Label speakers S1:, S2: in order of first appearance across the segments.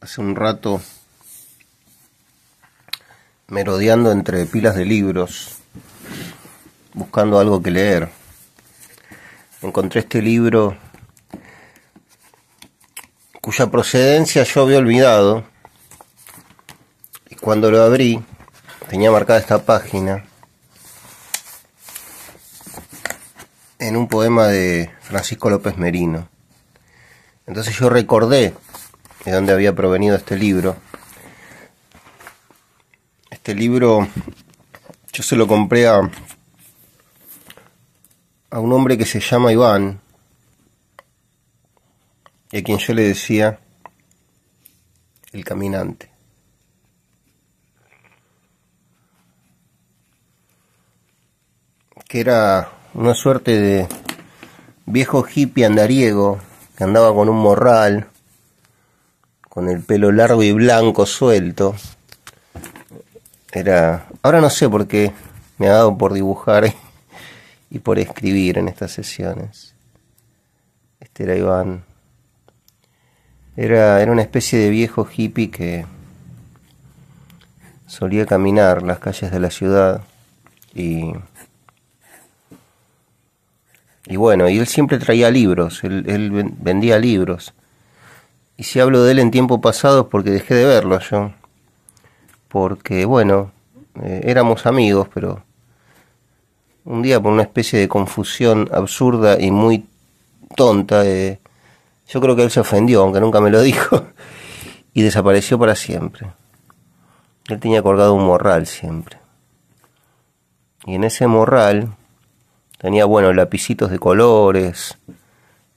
S1: hace un rato merodeando entre pilas de libros, buscando algo que leer. Encontré este libro cuya procedencia yo había olvidado, y cuando lo abrí tenía marcada esta página en un poema de Francisco López Merino. Entonces yo recordé de dónde había provenido este libro. Este libro yo se lo compré a un hombre que se llama Iván, y a quien yo le decía el caminante. Que era una suerte de viejo hippie andariego que andaba con un morral, con el pelo largo y blanco suelto. Ahora no sé por qué me ha dado por dibujar y por escribir en estas sesiones. Este era Iván. Era una especie de viejo hippie que solía caminar las calles de la ciudad y bueno, y él siempre traía libros, él vendía libros. Y si hablo de él en tiempo pasado es porque dejé de verlo yo. Porque, bueno, éramos amigos, pero un día por una especie de confusión absurda y muy tonta, yo creo que él se ofendió, aunque nunca me lo dijo, y desapareció para siempre. Él tenía colgado un morral siempre. Y en ese morral tenía, bueno, lapicitos de colores,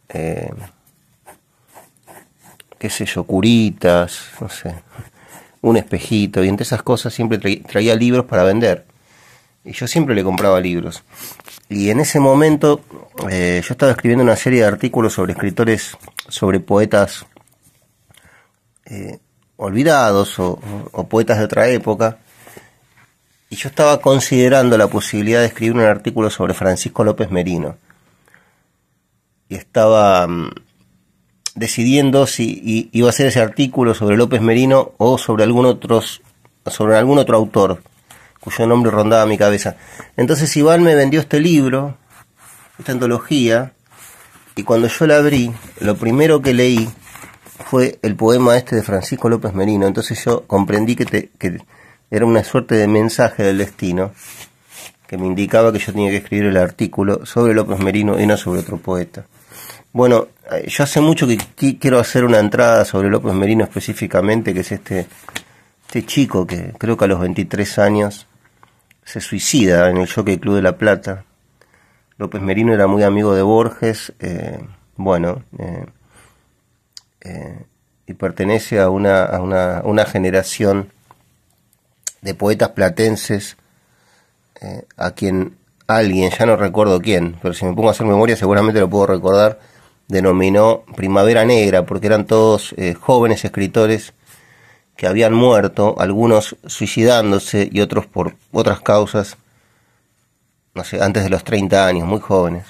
S1: qué sé yo, curitas, no sé, un espejito, y entre esas cosas siempre traía libros para vender. Y yo siempre le compraba libros. Y en ese momento yo estaba escribiendo una serie de artículos sobre escritores, sobre poetas olvidados o poetas de otra época. Y yo estaba considerando la posibilidad de escribir un artículo sobre Francisco López Merino. Y estaba decidiendo si iba a hacer ese artículo sobre López Merino o sobre algún otro autor cuyo nombre rondaba mi cabeza. Entonces Iván me vendió este libro, esta antología, y cuando yo la abrí, lo primero que leí fue el poema este de Francisco López Merino. Entonces yo comprendí que era una suerte de mensaje del destino que me indicaba que yo tenía que escribir el artículo sobre López Merino y no sobre otro poeta. Bueno, yo hace mucho que quiero hacer una entrada sobre López Merino específicamente, que es este chico que creo que a los 23 años se suicida en el Jockey Club de La Plata. López Merino era muy amigo de Borges, y pertenece a una generación de poetas platenses a quien alguien, ya no recuerdo quién, pero si me pongo a hacer memoria seguramente lo puedo recordar, denominó Primavera Negra, porque eran todos jóvenes escritores que habían muerto, algunos suicidándose y otros por otras causas, no sé, antes de los 30 años, muy jóvenes.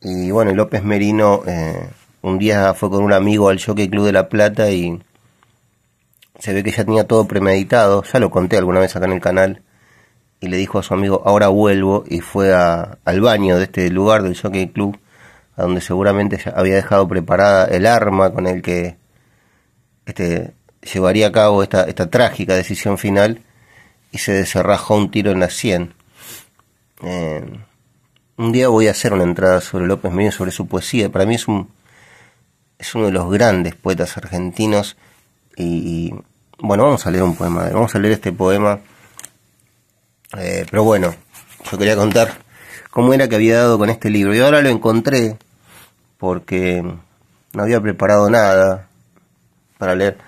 S1: Y bueno, López Merino un día fue con un amigo al Jockey Club de La Plata y se ve que ya tenía todo premeditado, ya lo conté alguna vez acá en el canal, y le dijo a su amigo, ahora vuelvo, y fue al baño de este lugar del Jockey Club, a donde seguramente ya había dejado preparada el arma con el que llevaría a cabo esta trágica decisión final, y se deserrajó un tiro en la sien. Un día voy a hacer una entrada sobre López Merino, sobre su poesía. Para mí es uno de los grandes poetas argentinos, y bueno, vamos a leer un poema, vamos a leer este poema, pero bueno, yo quería contar cómo era que había dado con este libro, y ahora lo encontré porque no había preparado nada para leer.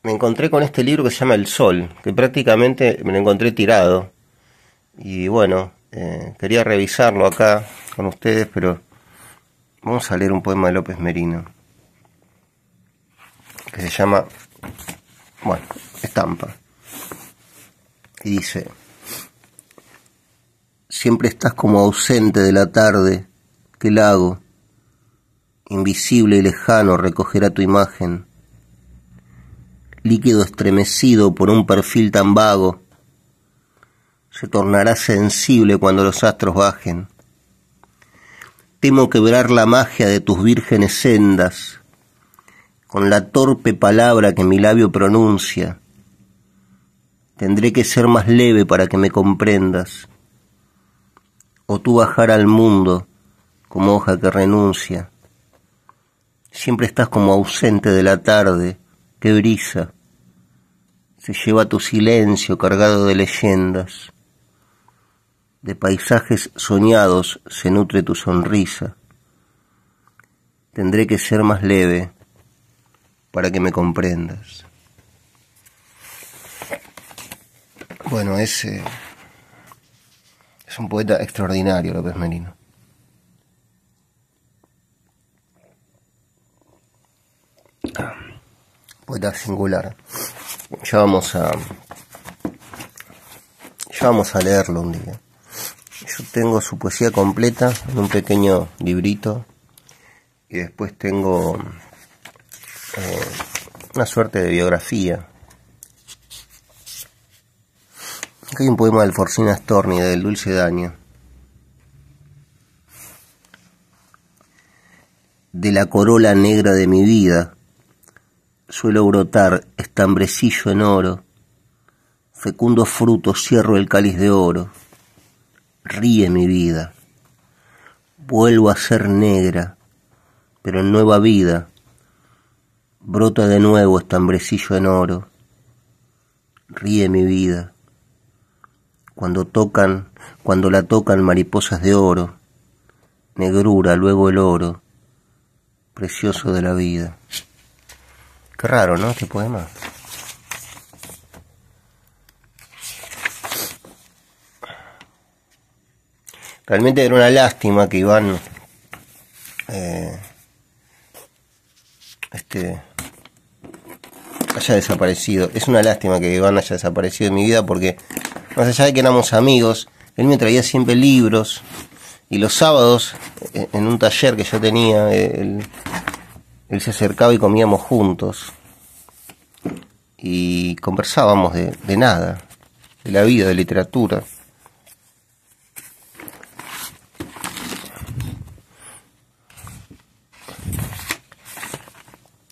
S1: Me encontré con este libro que se llama El Sol, que prácticamente me lo encontré tirado, y bueno, quería revisarlo acá con ustedes, pero vamos a leer un poema de López Merino que se llama, bueno, Estampa, y dice: siempre estás como ausente de la tarde, que el lago, invisible y lejano, recogerá tu imagen. líquido estremecido por un perfil tan vago, se tornará sensible cuando los astros bajen. Temo quebrar la magia de tus vírgenes sendas, con la torpe palabra que mi labio pronuncia. Tendré que ser más leve para que me comprendas, o tú bajar al mundo como hoja que renuncia. Siempre estás como ausente de la tarde, que brisa, se lleva tu silencio cargado de leyendas. De paisajes soñados se nutre tu sonrisa. Tendré que ser más leve para que me comprendas. Bueno, es un poeta extraordinario, López Merino. Poeta singular. Ya vamos a leerlo un día. Yo tengo su poesía completa en un pequeño librito y después tengo una suerte de biografía. Aquí hay un poema de Alfonsín Storni, del Dulce Daño. De la corola negra de mi vida suelo brotar estambrecillo en oro, fecundo fruto cierro el cáliz de oro. Ríe mi vida, vuelvo a ser negra, pero en nueva vida brota de nuevo estambrecillo en oro. Ríe mi vida, cuando la tocan mariposas de oro, negrura, luego el oro, precioso de la vida. Qué raro, ¿no? Este poema. Realmente era una lástima que Iván haya desaparecido. Es una lástima que Iván haya desaparecido de mi vida porque, más allá de que éramos amigos, él me traía siempre libros y los sábados, en un taller que yo tenía, él se acercaba y comíamos juntos y conversábamos de nada, de la vida, de literatura.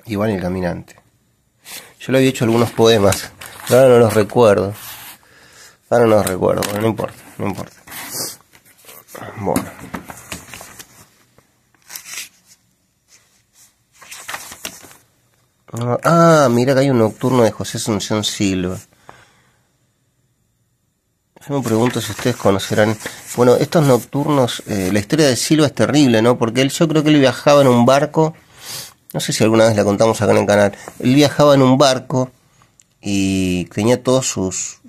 S1: Iván el Caminante. Yo le había hecho algunos poemas, pero ahora no los recuerdo. Bueno, no importa. Bueno. Mira que hay un nocturno de José Asunción Silva. Yo me pregunto si ustedes conocerán. Bueno, estos nocturnos, la historia de Silva es terrible, ¿no? Porque yo creo que él viajaba en un barco. No sé si alguna vez la contamos acá en el canal. Él viajaba en un barco y tenía todos sus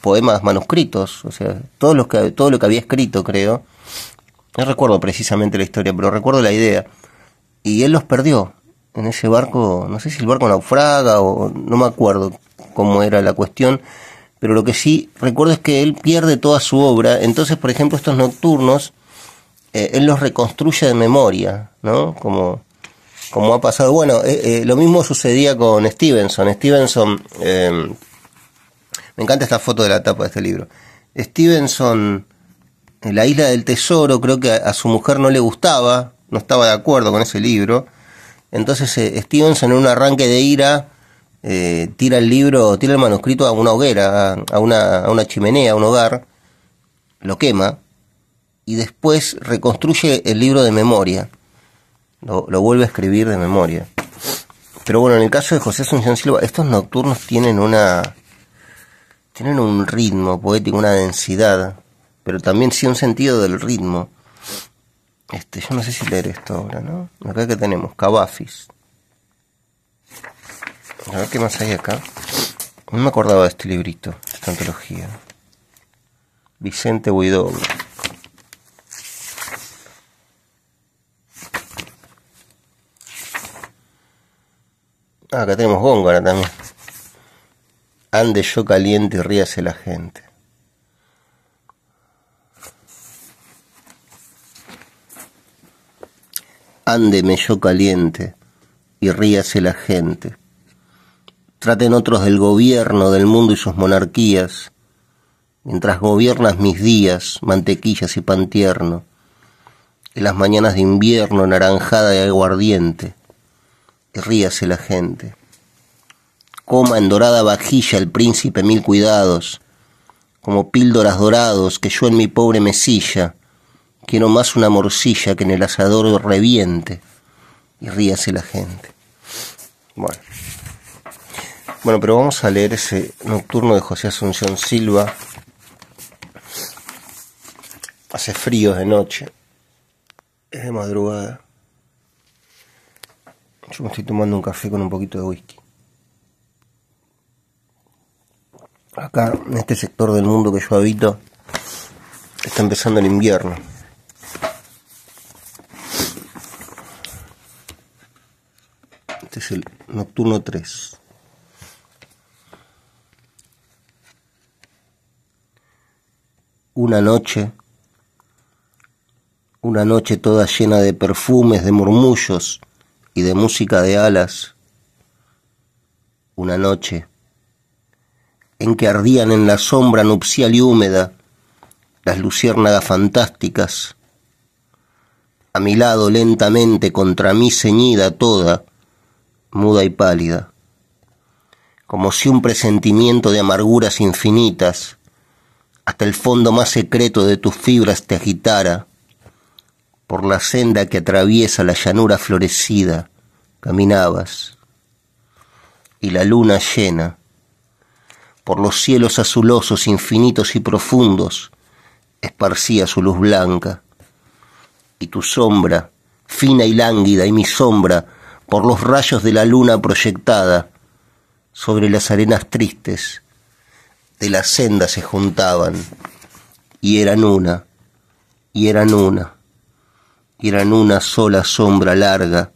S1: poemas manuscritos, o sea, todo lo que había escrito, creo. No recuerdo precisamente la historia, pero recuerdo la idea. Y él los perdió en ese barco. No sé si el barco naufraga o no me acuerdo cómo era la cuestión, pero lo que sí recuerdo es que él pierde toda su obra. Entonces, por ejemplo, estos nocturnos, él los reconstruye de memoria, ¿no? Como ha pasado. Bueno, lo mismo sucedía con Stevenson. Me encanta esta foto de la tapa de este libro. Stevenson, en La Isla del Tesoro, creo que a su mujer no le gustaba, no estaba de acuerdo con ese libro. Entonces Stevenson, en un arranque de ira, tira el manuscrito a una hoguera, a una chimenea, a un hogar, lo quema y después reconstruye el libro de memoria. Lo vuelve a escribir de memoria. Pero bueno, en el caso de José Asunción Silva, estos nocturnos tienen un ritmo poético, una densidad, pero también sí un sentido del ritmo. Yo no sé si leer esto ahora, ¿no? Acá que tenemos, Cavafis. A ver qué más hay acá. No me acordaba de este librito, de esta antología. Vicente Huidobro. Acá tenemos Góngora también. Ande yo caliente y ríase la gente. Ándeme yo caliente y ríase la gente. Traten otros del gobierno, del mundo y sus monarquías, mientras gobiernas mis días, mantequillas y pan tierno, en las mañanas de invierno, naranjada y aguardiente, y ríase la gente. Coma en dorada vajilla el príncipe mil cuidados, como píldoras dorados que yo en mi pobre mesilla quiero más una morcilla que en el asador reviente, y ríase la gente. Bueno, pero vamos a leer ese nocturno de José Asunción Silva. Hace frío de noche, es de madrugada. Yo me estoy tomando un café con un poquito de whisky. Acá, en este sector del mundo que yo habito, está empezando el invierno. Este es el nocturno 3. Una noche toda llena de perfumes, de murmullos y de música de alas. Una noche en que ardían en la sombra nupcial y húmeda las luciérnagas fantásticas. A mi lado lentamente contra mí ceñida toda, muda y pálida, como si un presentimiento de amarguras infinitas hasta el fondo más secreto de tus fibras te agitara. Por la senda que atraviesa la llanura florecida caminabas, y la luna llena, por los cielos azulosos infinitos y profundos, esparcía su luz blanca, y tu sombra, fina y lánguida, y mi sombra, por los rayos de la luna proyectada, sobre las arenas tristes de la senda se juntaban, y eran una, y eran una, y eran una sola sombra larga,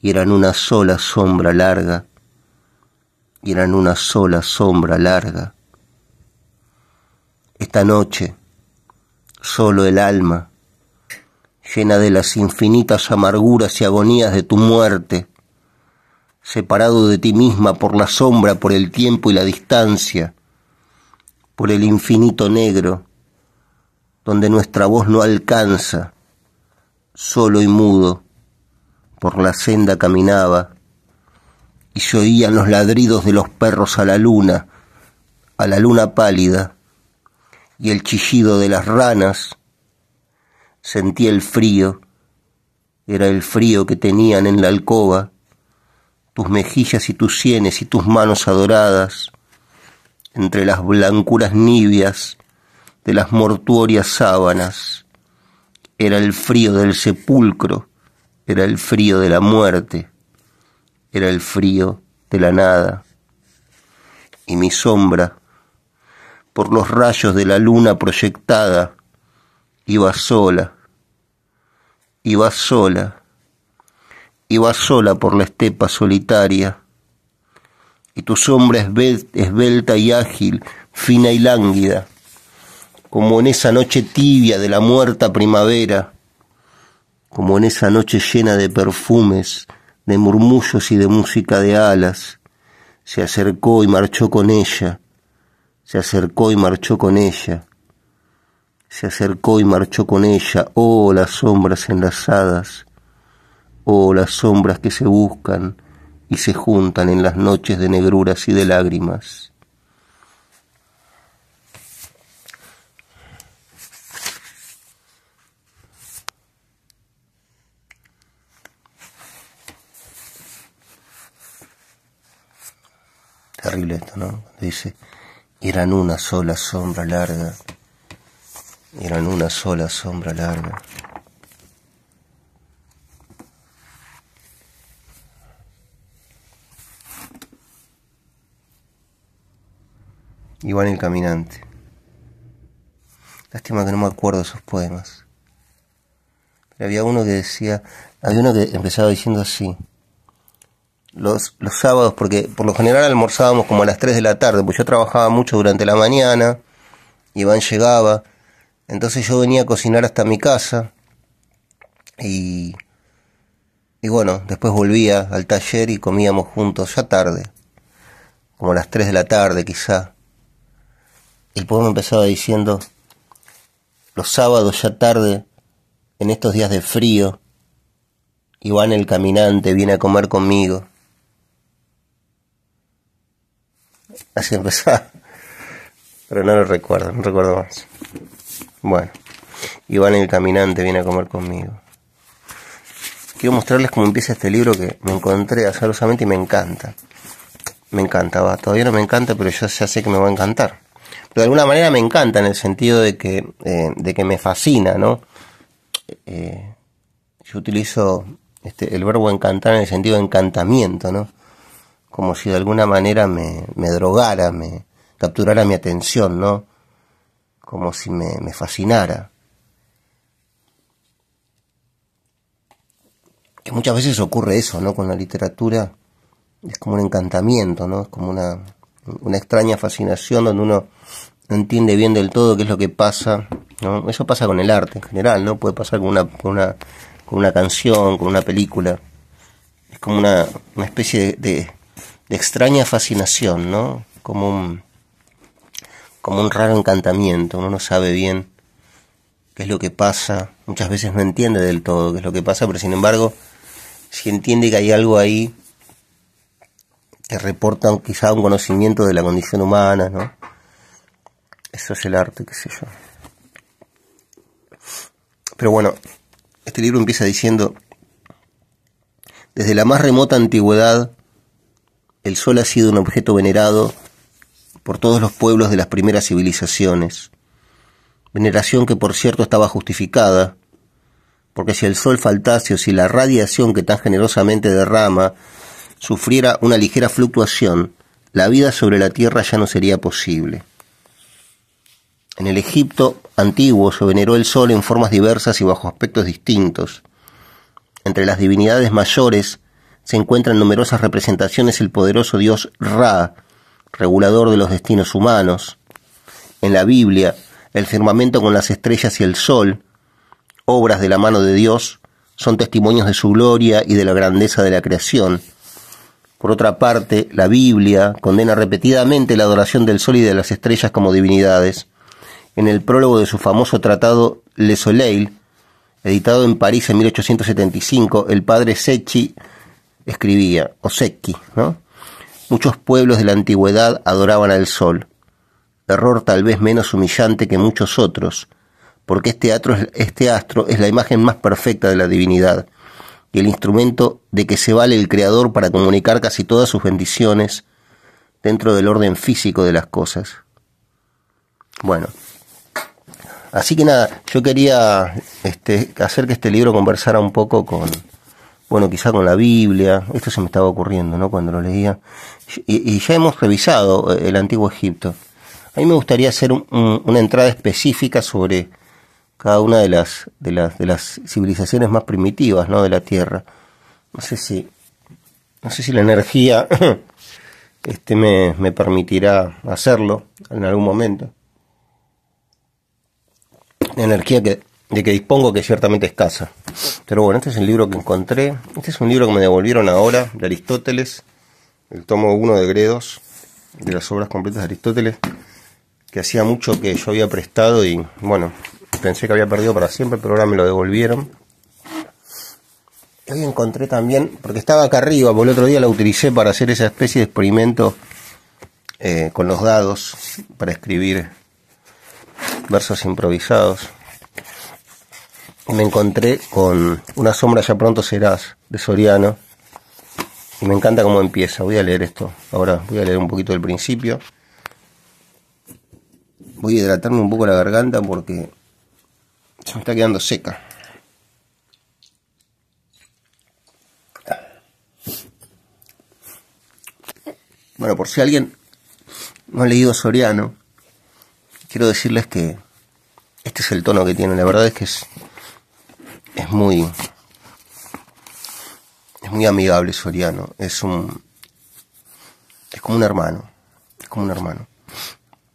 S1: y eran una sola sombra larga, y eran una sola sombra larga. Esta noche, solo el alma, llena de las infinitas amarguras y agonías de tu muerte, separado de ti misma por la sombra, por el tiempo y la distancia, por el infinito negro, donde nuestra voz no alcanza, solo y mudo, por la senda caminaba, y se oían los ladridos de los perros a la luna pálida, y el chillido de las ranas. Sentía el frío, era el frío que tenían en la alcoba, tus mejillas y tus sienes y tus manos adoradas, entre las blancuras nibias de las mortuorias sábanas. Era el frío del sepulcro, era el frío de la muerte, era el frío de la nada. Y mi sombra, por los rayos de la luna proyectada, iba sola, iba sola, iba sola por la estepa solitaria, y tu sombra esbelta y ágil, fina y lánguida, como en esa noche tibia de la muerta primavera, como en esa noche llena de perfumes, de murmullos y de música de alas, se acercó y marchó con ella, se acercó y marchó con ella, se acercó y marchó con ella. Oh, las sombras enlazadas, oh, las sombras que se buscan y se juntan en las noches de negruras y de lágrimas. Terrible esto, ¿no? Dice, eran una sola sombra larga, eran una sola sombra larga. Iván el Caminante. Lástima que no me acuerdo esos poemas. Pero había uno que decía, había uno que empezaba diciendo así: los sábados, porque por lo general almorzábamos como a las 3 de la tarde, pues yo trabajaba mucho durante la mañana, Iván llegaba, entonces yo venía a cocinar hasta mi casa y bueno, después volvía al taller y comíamos juntos ya tarde. como a las 3 de la tarde quizá. El poema empezaba diciendo: los sábados ya tarde, en estos días de frío, Iván el caminante viene a comer conmigo. Así empezaba, pero no lo recuerdo, no recuerdo más. Bueno, Iván el caminante viene a comer conmigo. Quiero mostrarles cómo empieza este libro que me encontré azarosamente y me encanta. Me encanta, todavía no me encanta, pero yo ya sé que me va a encantar. Pero de alguna manera me encanta en el sentido de que me fascina, ¿no? Yo utilizo el verbo encantar en el sentido de encantamiento, ¿no? Como si de alguna manera me drogara, me capturara mi atención, ¿no? Como si me fascinara. Que muchas veces ocurre eso, ¿no? Con la literatura es como un encantamiento, ¿no? Es como una extraña fascinación donde uno no entiende bien del todo qué es lo que pasa, ¿no? Eso pasa con el arte en general, ¿no? Puede pasar con una canción, con una película. Es como una especie de extraña fascinación, ¿no? Como un raro encantamiento. Uno no sabe bien qué es lo que pasa. Muchas veces no entiende del todo qué es lo que pasa, pero sin embargo, si entiende que hay algo ahí que reporta quizá un conocimiento de la condición humana, ¿no? Eso es el arte, qué sé yo. Pero bueno, este libro empieza diciendo: desde la más remota antigüedad, el sol ha sido un objeto venerado por todos los pueblos de las primeras civilizaciones. Veneración que, por cierto, estaba justificada, porque si el sol faltase o si la radiación que tan generosamente derrama sufriera una ligera fluctuación, la vida sobre la tierra ya no sería posible. En el Egipto antiguo se veneró el sol en formas diversas y bajo aspectos distintos. Entre las divinidades mayores se encuentran numerosas representaciones el poderoso dios Ra, regulador de los destinos humanos. En la Biblia, el firmamento con las estrellas y el sol, obras de la mano de Dios, son testimonios de su gloria y de la grandeza de la creación. Por otra parte, la Biblia condena repetidamente la adoración del sol y de las estrellas como divinidades. En el prólogo de su famoso tratado Le Soleil, editado en París en 1875, el padre Secchi escribía, o Secchi, ¿no? Muchos pueblos de la antigüedad adoraban al sol. Error tal vez menos humillante que muchos otros, porque este astro es la imagen más perfecta de la divinidad y el instrumento de que se vale el Creador para comunicar casi todas sus bendiciones dentro del orden físico de las cosas. Bueno, así que nada, yo quería hacer que este libro conversara un poco quizá con la Biblia. Esto se me estaba ocurriendo, ¿no? Cuando lo leía. Y ya hemos revisado el Antiguo Egipto. A mí me gustaría hacer una entrada específica sobre cada una de las civilizaciones más primitivas, ¿no? De la Tierra. No sé si la energía me permitirá hacerlo en algún momento. La energía de que dispongo, que es ciertamente escasa. Pero bueno, este es el libro que encontré. Este es un libro que me devolvieron ahora, de Aristóteles, el tomo 1 de Gredos, de las obras completas de Aristóteles, que hacía mucho que yo había prestado y bueno, pensé que había perdido para siempre, pero ahora me lo devolvieron. Y hoy encontré también, porque estaba acá arriba, porque el otro día la utilicé para hacer esa especie de experimento con los dados, para escribir versos improvisados. Y me encontré con Una sombra ya pronto serás, de Soriano. Y me encanta cómo empieza. Voy a leer esto. Ahora voy a leer un poquito del principio. Voy a hidratarme un poco la garganta porque se me está quedando seca. Bueno, por si alguien no ha leído Soriano, quiero decirles que este es el tono que tiene. La verdad es que es muy amigable Soriano. Es como un hermano. Es como un hermano.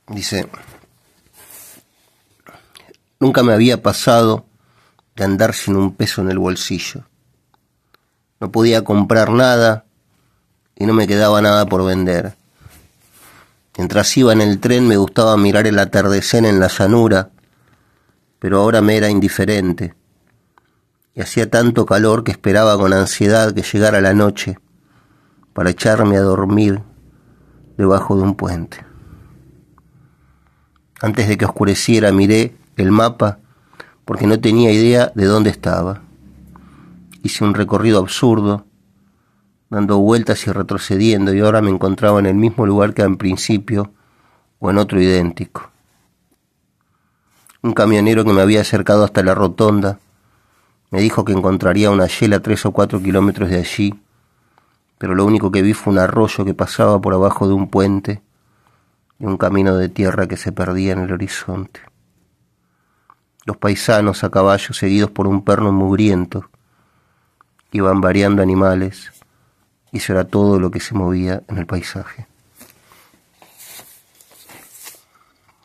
S1: Dice: nunca me había pasado de andar sin un peso en el bolsillo. No podía comprar nada y no me quedaba nada por vender. Mientras iba en el tren me gustaba mirar el atardecer en la llanura, pero ahora me era indiferente. Y hacía tanto calor que esperaba con ansiedad que llegara la noche para echarme a dormir debajo de un puente. Antes de que oscureciera miré el mapa porque no tenía idea de dónde estaba. Hice un recorrido absurdo, dando vueltas y retrocediendo, y ahora me encontraba en el mismo lugar que en principio o en otro idéntico. Un camionero que me había acercado hasta la rotonda me dijo que encontraría una hiela a 3 o 4 kilómetros de allí, pero lo único que vi fue un arroyo que pasaba por abajo de un puente y un camino de tierra que se perdía en el horizonte. Los paisanos a caballo, seguidos por un perro mugriento, iban variando animales, y eso era todo lo que se movía en el paisaje.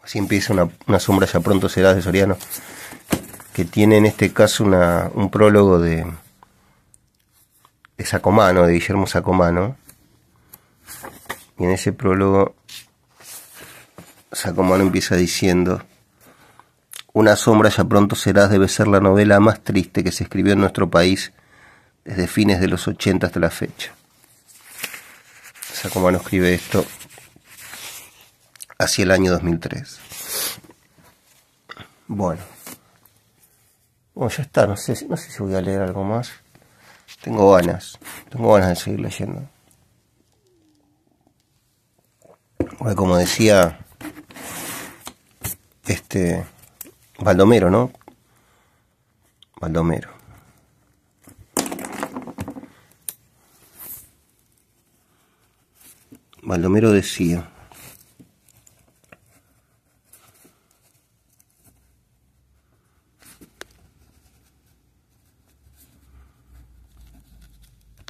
S1: Así empieza una sombra ya pronto serás de Soriano, que tiene en este caso un prólogo de Sacomano, de Guillermo Sacomano. Y en ese prólogo Sacomano empieza diciendo: una sombra ya pronto serás debe ser la novela más triste que se escribió en nuestro país desde fines de los 80 hasta la fecha. Sacomano escribe esto hacia el año 2003. Bueno, ya está, no sé si voy a leer algo más. Tengo ganas de seguir leyendo. Porque como decía Baldomero, ¿no? Baldomero decía: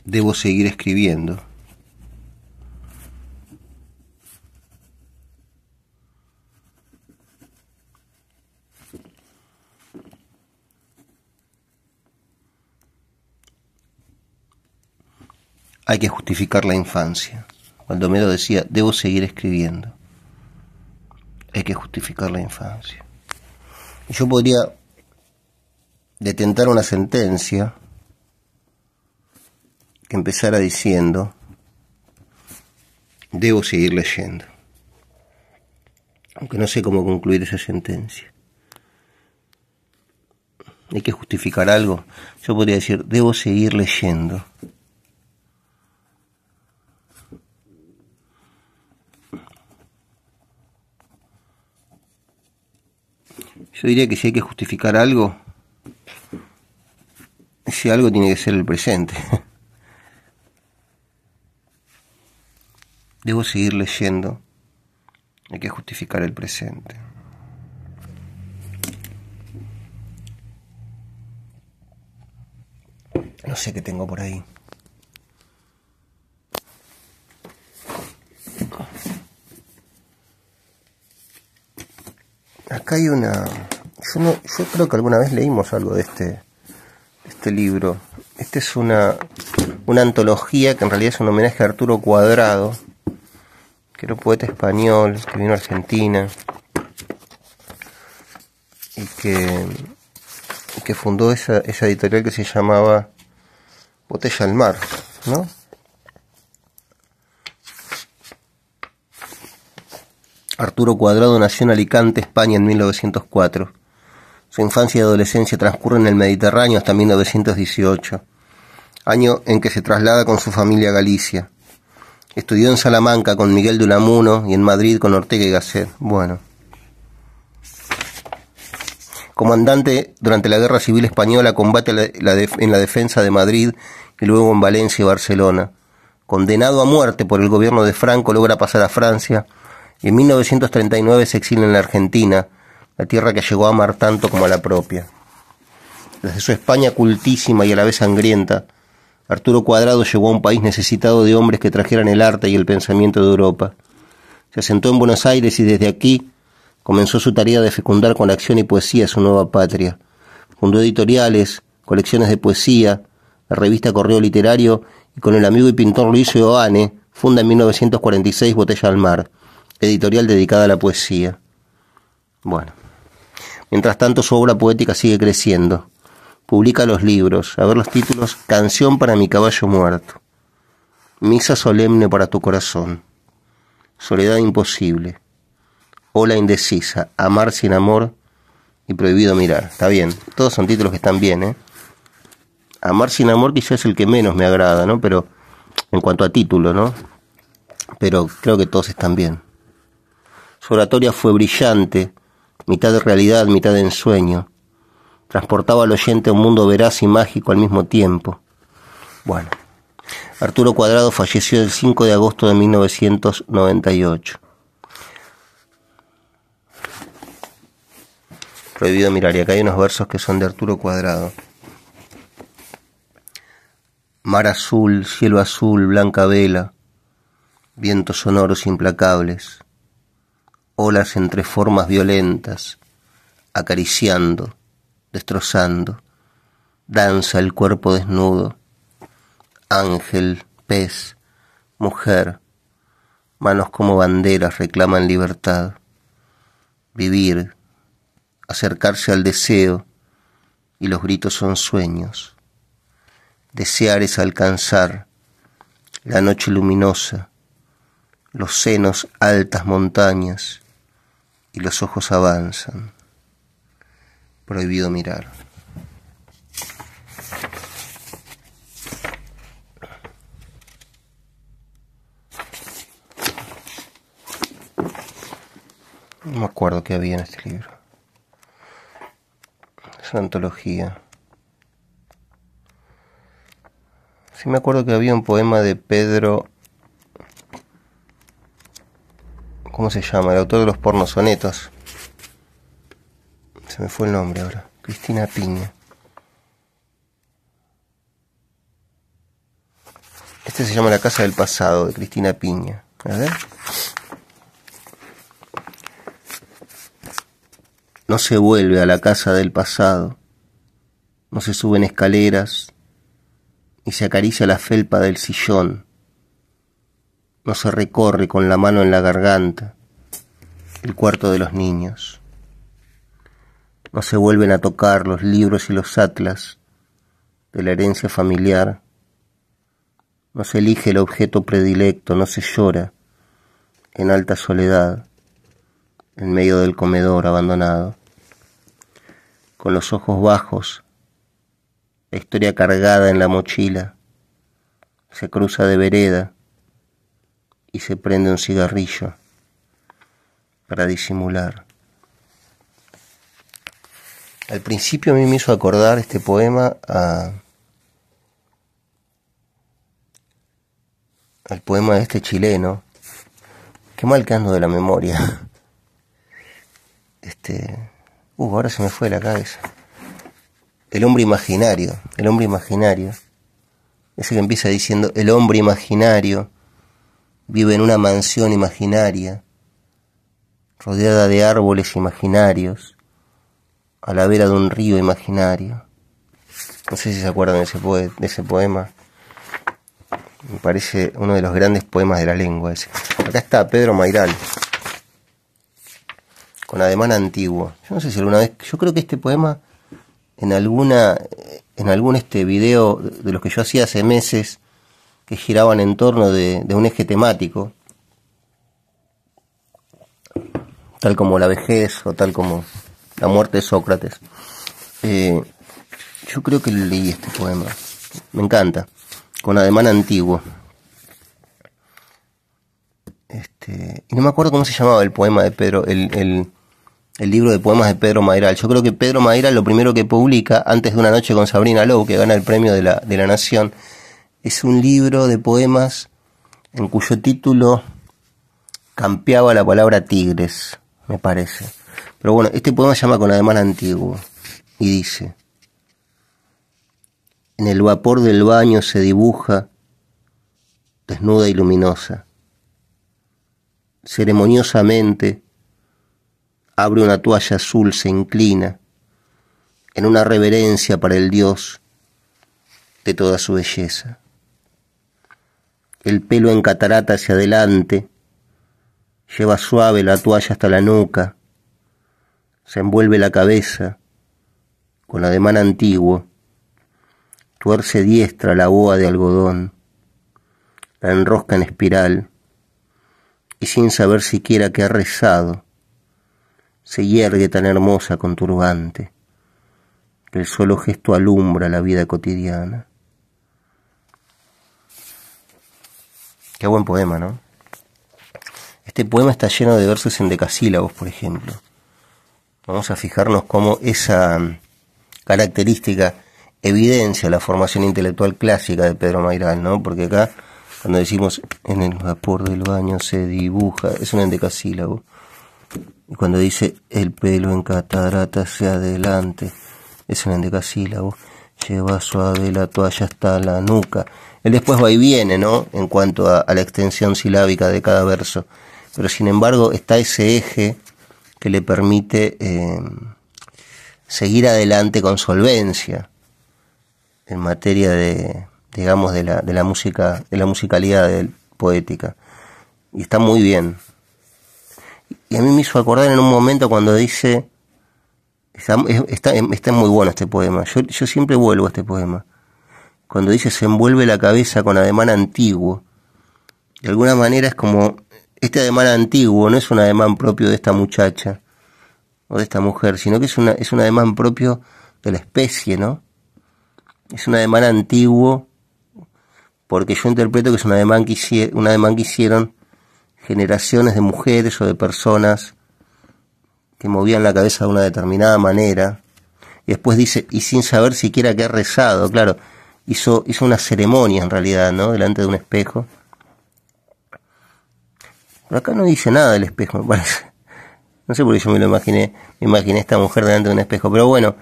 S1: debo seguir escribiendo. Hay que justificar la infancia. Baldomero decía: debo seguir escribiendo. Hay que justificar la infancia. Y yo podría detentar una sentencia que empezara diciendo: debo seguir leyendo. Aunque no sé cómo concluir esa sentencia. Hay que justificar algo. Yo podría decir: debo seguir leyendo. Yo diría que si hay que justificar algo, ese algo tiene que ser el presente. Debo seguir leyendo. Hay que justificar el presente. No sé qué tengo por ahí. Acá hay una... Yo creo que alguna vez leímos algo de este libro. Este es una antología que en realidad es un homenaje a Arturo Cuadrado, que era un poeta español que vino a Argentina y que fundó esa editorial que se llamaba Botella al Mar, ¿no? Arturo Cuadrado nació en Alicante, España, en 1904. Su infancia y adolescencia transcurren en el Mediterráneo hasta 1918, año en que se traslada con su familia a Galicia. Estudió en Salamanca con Miguel de Unamuno y en Madrid con Ortega y Gasset. Bueno. Comandante durante la Guerra Civil Española, combate en la defensa de Madrid y luego en Valencia y Barcelona. Condenado a muerte por el gobierno de Franco, logra pasar a Francia y en 1939 se exilia en la Argentina, la tierra que llegó a amar tanto como a la propia. Desde su España cultísima y a la vez sangrienta, Arturo Cuadrado llegó a un país necesitado de hombres que trajeran el arte y el pensamiento de Europa. Se asentó en Buenos Aires y desde aquí comenzó su tarea de fecundar con acción y poesía su nueva patria. Fundó editoriales, colecciones de poesía, la revista Correo Literario y con el amigo y pintor Luis Ioane funda en 1946 Botella al Mar, editorial dedicada a la poesía. Bueno, mientras tanto su obra poética sigue creciendo. Publica los libros, a ver los títulos: Canción para mi caballo muerto, Misa solemne para tu corazón, Soledad imposible, Ola indecisa, Amar sin amor y Prohibido mirar. Está bien, todos son títulos que están bien, ¿eh? Amar sin amor quizás es el que menos me agrada, ¿no? Pero en cuanto a título, ¿no? Pero creo que todos están bien. Su oratoria fue brillante, mitad de realidad, mitad de ensueño. Transportaba al oyente a un mundo veraz y mágico al mismo tiempo. Bueno, Arturo Cuadrado falleció el 5 de agosto de 1998. Prohibido mirar, y acá hay unos versos que son de Arturo Cuadrado. Mar azul, cielo azul, blanca vela, vientos sonoros implacables, olas entre formas violentas, acariciando, destrozando, danza el cuerpo desnudo, ángel, pez, mujer, manos como banderas reclaman libertad, vivir, acercarse al deseo, y los gritos son sueños. Desear es alcanzar la noche luminosa, los senos altas montañas, y los ojos avanzan. Prohibido mirar. No me acuerdo qué había en este libro. Es una antología. Sí me acuerdo que había un poema de Pedro... ¿Cómo se llama? El autor de los pornosonetos. Se me fue el nombre ahora. Cristina Piña. Este se llama La casa del pasado, de Cristina Piña. A ver. No se vuelve a la casa del pasado. No se suben escaleras. Y se acaricia la felpa del sillón. No se recorre con la mano en la garganta el cuarto de los niños. No se vuelven a tocar los libros y los atlas de la herencia familiar. No se elige el objeto predilecto, no se llora en alta soledad, en medio del comedor abandonado. Con los ojos bajos, la historia cargada en la mochila, se cruza de vereda y se prende un cigarrillo para disimular. Al principio a mí me hizo acordar este poema al poema de este chileno. Qué mal que ando de la memoria. Ahora se me fue de la cabeza. El hombre imaginario. Ese que empieza diciendo: el hombre imaginario vive en una mansión imaginaria, rodeada de árboles imaginarios, a la vera de un río imaginario. No sé si se acuerdan de ese poema. Me parece uno de los grandes poemas de la lengua ese. Acá está Pedro Mairal, con ademán antiguo. Yo no sé si alguna vez... Yo creo que este poema, en algún video de los que yo hacía hace meses, que giraban en torno de un eje temático, tal como la vejez o tal como la muerte de Sócrates. Yo creo que leí este poema. Me encanta. Con ademán antiguo. Y no me acuerdo cómo se llamaba el poema de Pedro, el libro de poemas de Pedro Mairal. Yo creo que Pedro Mairal lo primero que publica, antes de Una noche con Sabrina Lowe, que gana el premio de la Nación, es un libro de poemas en cuyo título campeaba la palabra tigres, me parece. Pero bueno, este poema se llama Con ademán antiguo y dice: en el vapor del baño se dibuja, desnuda y luminosa. Ceremoniosamente abre una toalla azul, se inclina en una reverencia para el Dios de toda su belleza. El pelo en catarata hacia adelante, lleva suave la toalla hasta la nuca, se envuelve la cabeza con ademán antiguo, tuerce diestra la boa de algodón, la enrosca en espiral, y sin saber siquiera que ha rezado, se yergue tan hermosa con turbante, que el solo gesto alumbra la vida cotidiana. Qué buen poema, ¿no? Este poema está lleno de versos en decasílabos, por ejemplo. Vamos a fijarnos cómo esa característica evidencia la formación intelectual clásica de Pedro Mayral, ¿no? Porque acá, cuando decimos en el vapor del baño se dibuja, es un endecasílabo. Y cuando dice el pelo en catarata hacia adelante, es un endecasílabo. Lleva suave la toalla hasta la nuca. Él después va y viene, ¿no? En cuanto a la extensión silábica de cada verso. Pero sin embargo está ese eje que le permite seguir adelante con solvencia en materia de, digamos, de la música, de la musicalidad poética. Y está muy bien. Y a mí me hizo acordar en un momento cuando dice, está muy bueno este poema, yo siempre vuelvo a este poema, cuando dice se envuelve la cabeza con ademán antiguo. De alguna manera es como, este ademán antiguo no es un ademán propio de esta muchacha o de esta mujer, sino que es un ademán propio de la especie, ¿no? Es un ademán antiguo porque yo interpreto que es un ademán que hicieron generaciones de mujeres o de personas que movían la cabeza de una determinada manera. Y después dice, y sin saber siquiera que ha rezado, claro, hizo una ceremonia en realidad, ¿no? Delante de un espejo. Pero acá no dice nada del espejo, me parece. No sé por qué yo me imaginé a esta mujer delante de un espejo, pero bueno.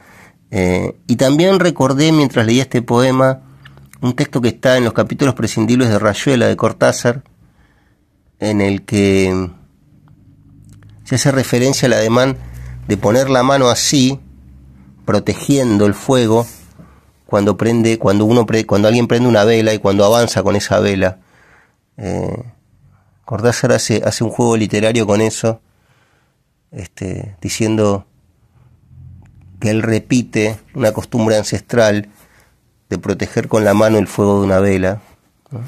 S1: Y también recordé, mientras leía este poema, un texto que está en los capítulos prescindibles de Rayuela, de Cortázar, en el que se hace referencia al ademán de poner la mano así, protegiendo el fuego, cuando alguien prende una vela y cuando avanza con esa vela. Cortázar hace un juego literario con eso, diciendo que él repite una costumbre ancestral de proteger con la mano el fuego de una vela, ¿no?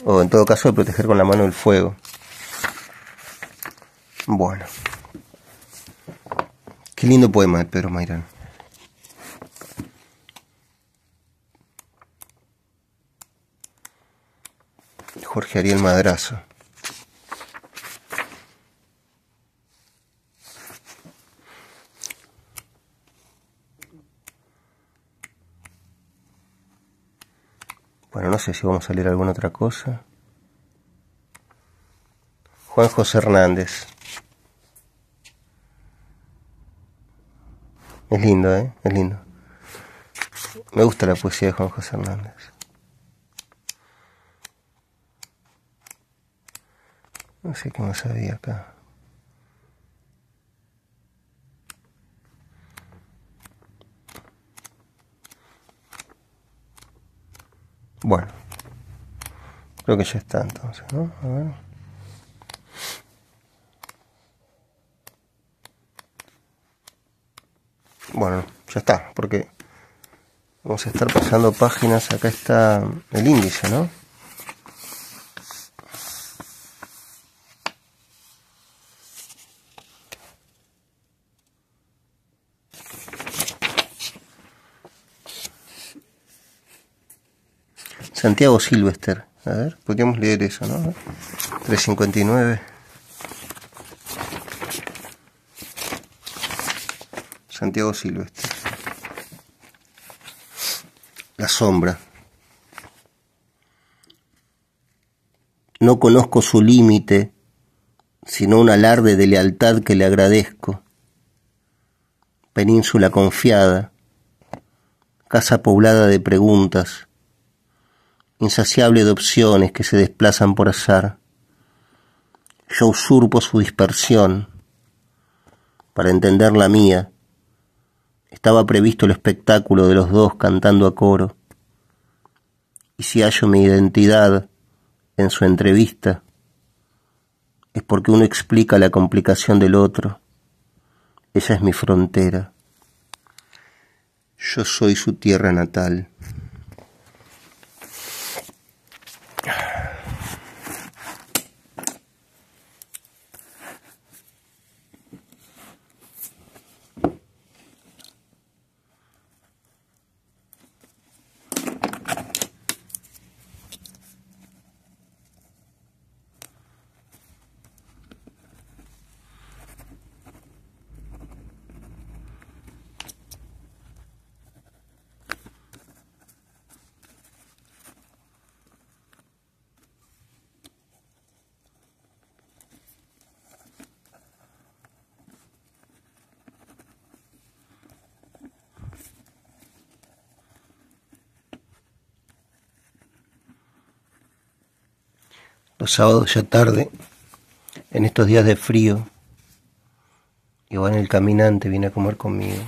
S1: O en todo caso de proteger con la mano el fuego. Bueno, qué lindo poema de Pedro Mayral. Jorge Ariel Madrazo. Bueno, no sé si vamos a leer alguna otra cosa. Juan José Hernández. Es lindo, ¿eh? Es lindo. Me gusta la poesía de Juan José Hernández. No sé qué más había acá. Bueno, creo que ya está entonces, ¿no? A ver. Bueno, ya está, porque vamos a estar pasando páginas. Acá está el índice, ¿no? Santiago Silvester. A ver, podríamos leer eso, ¿no? 359. Santiago Silvester. La sombra. No conozco su límite, sino un alarde de lealtad que le agradezco. Península confiada, casa poblada de preguntas, insaciable de opciones que se desplazan por azar. Yo usurpo su dispersión. Para entender la mía, estaba previsto el espectáculo de los dos cantando a coro. Y si hallo mi identidad en su entrevista, es porque uno explica la complicación del otro. Esa es mi frontera. Yo soy su tierra natal. Los sábados ya tarde, en estos días de frío, Iván el caminante viene a comer conmigo.